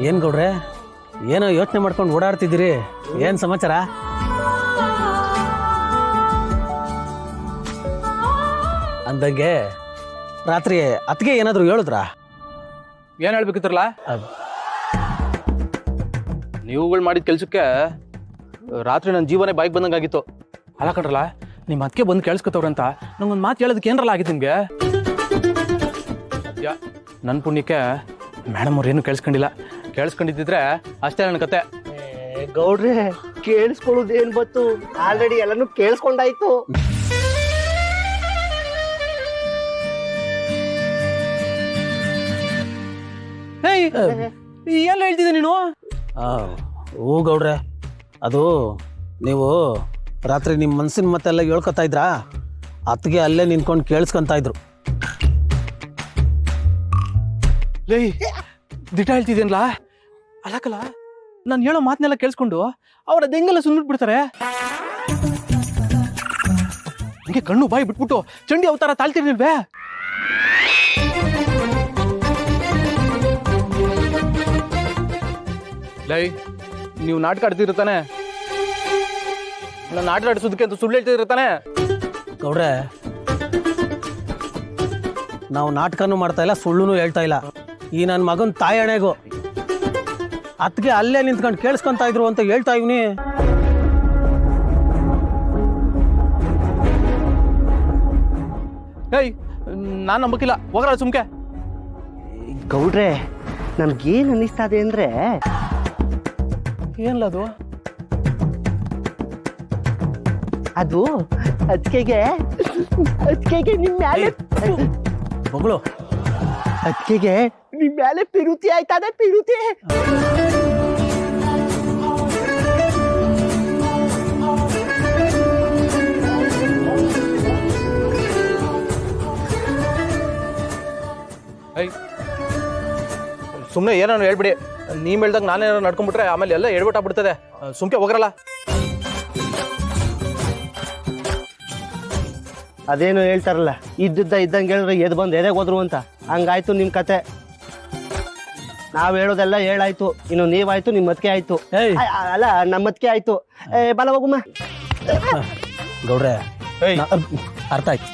ಏನ್ ಗೌಡ್ರೆ ಏನೋ ಯೋಚನೆ ಮಾಡ್ಕೊಂಡು ಓಡಾಡ್ತಿದ್ದೀರಿ, ಏನ್ ಸಮಾಚಾರ? ಅಂದಂಗೆ ರಾತ್ರಿ ಅತ್ತಿಗೆ ಏನಾದ್ರು ಹೇಳಿದ್ರಾ? ಏನ್ ಹೇಳ್ಬೇಕಿತ್ರಲ್ಲ, ನೀವುಗಳು ಮಾಡಿದ ಕೆಲ್ಸಕ್ಕೆ ರಾತ್ರಿ ನನ್ನ ಜೀವನೇ ಬಾಯಿಗೆ ಬಂದಂಗಾಗಿತ್ತು. ಅಲ್ಲ ಕಣ್ರಲ್ಲ, ನಿಮ್ಮ ಅದಕ್ಕೆ ಬಂದು ಕೇಳಿಸ್ಕೊತವ್ರಂತ ನಂಗೊಂದು ಮಾತು ಹೇಳೋದಕ್ಕೆ ಏನಾರಲ್ಲ ಆಗಿತ್ತು ನಿಮ್ಗೆ. ಸದ್ಯ ನನ್ನ ಪುಣ್ಯಕ್ಕೆ ಮೇಡಮ್ ಅವ್ರು ಏನು ಕೇಳಿಸ್ಕೊಂಡಿದ್ದಿದ್ರೆ ಅಷ್ಟೇ ನನ್ನ ಕತೆ. ಗೌಡ್ರೆ ಕೇಳಿಸ್ಕೊಳ್ಳೋದು ಏನ್ ಬತ್ತು, ಆಲ್ರೆಡಿ ಎಲ್ಲಾನು ಕೇಳಿಸ್ಕೊಂಡಾಯ್ತು. ಎಲ್ಲ ಹೇಳ್ತಿದ್ದೆ ನೀನು? ಹೂ ಗೌಡ್ರೆ, ಅದು ನೀವು ರಾತ್ರಿ ನಿಮ್ಮ ಮನ್ಸಿನ ಮತ್ತೆಲ್ಲ ಹೇಳ್ಕೊತಾ ಇದ್ರಾ, ಅತ್ತಿಗೆ ಅಲ್ಲೇ ನಿಂತ್ಕೊಂಡು ಕೇಳಿಸ್ಕೊಂತ ಇದ್ರು. ಲೇ ದಿಟ ಹೇಳ್ತಿದ್ದೇನಲ್ಲ, ಅಲ್ಲಕಲ್ಲ ನಾನು ಹೇಳೋ ಮಾತನ್ನೆಲ್ಲ ಕೇಳಿಸ್ಕೊಂಡು ಅವ್ರ ಅದೆಂಗೆಲ್ಲ ಸುಮ್ಮನೆ ಹಂಗೆ ಕಣ್ಣು ಬಾಯಿ ಬಿಟ್ಬಿಟ್ಟು ಚಂಡಿ ಅವತಾರ ತಾಳ್ತಿರ್ಲಿಲ್ವೇ? ಲೈ ನೀವು ನಾಟಕ ಆಡ್ತಿರ್ತಾನೆ, ನಾನು ನಾಟಕ ಆಡಿಸೋದಕ್ಕೆ ಅಂತ ಸುಳ್ಳು ಹೇಳ್ತಿರ್ತಾನೆ. ಗೌಡ್ರೆ, ನಾವು ನಾಟಕನೂ ಮಾಡ್ತಾ ಇಲ್ಲ, ಸುಳ್ಳುನೂ ಹೇಳ್ತಾ ಇಲ್ಲ. ಈ ನನ್ನ ಮಗನ ತಾಯಣೆಗೂ ಅತ್ತಿಗೆ ಅಲ್ಲೇ ನಿಂತ್ಕೊಂಡು ಕೇಳಿಸ್ಕೊಂತ ಇದ್ರು ಅಂತ ಹೇಳ್ತಾ ಇವ್ನಿ. ಏಯ್ ನಾನು ನಂಬಕ್ಕಿಲ್ಲ, ಹೋಗ್ರ ಸುಮ್ಕೆ. ಗೌಡ್ರೆ ನಮ್ಗೇನ್ ಅನ್ನಿಸ್ತಾ ಇದೆ ಅಂದ್ರೆ, ಏನ್ಲ ಅದು? ಅದು ಅದ್ಕೆಗೆ ನಿಮ್ ಮ್ಯಾಲೆ ಮಗಳು ಅದ್ಕೆಗೆ ನಿಮ್ ಮ್ಯಾಲೆ ಪಿರುತಿ ಆಯ್ತದೆ, ಪಿರುತಿ. ಐ ಸುಮ್ಮನೆ ಏನಾರು ಹೇಳ್ಬಿಡಿ, ನೀವ್ ಹೇಳ್ದಾಗ ನಾನೇನಾರು ನಡ್ಕೊಂಡ್ಬಿಟ್ರೆ ಆಮೇಲೆ ಎಲ್ಲ ಹೇಳ್ಬಿಟ್ಟಾಗ್ಬಿಡ್ತದೆ. ಸುಮ್ಕೆ ಹೋಗ್ರಲ್ಲ. ಅದೇನು ಹೇಳ್ತಾರಲ್ಲ, ಇದ್ದಂಗೆ ಹೇಳಿದ್ರೆ ಎದ್ ಬಂದು ಎದೆಗೆ ಹೋದ್ರು ಅಂತ, ಹಂಗಾಯ್ತು ನಿಮ್ ಕತೆ. ನಾವ್ ಹೇಳೋದೆಲ್ಲ ಹೇಳಾಯ್ತು, ಇನ್ನು ನೀವಾಯ್ತು, ನಿಮ್ ಮತ್ಕೆ ಆಯ್ತು. ಅಲ್ಲ ನಮ್ಮ ಮತ್ಕೆ ಆಯ್ತು. ಬಲ ಹೋಗುಮ್ಮ ಗೌಡ್ರೆ, ಅರ್ಥ ಆಯ್ತು.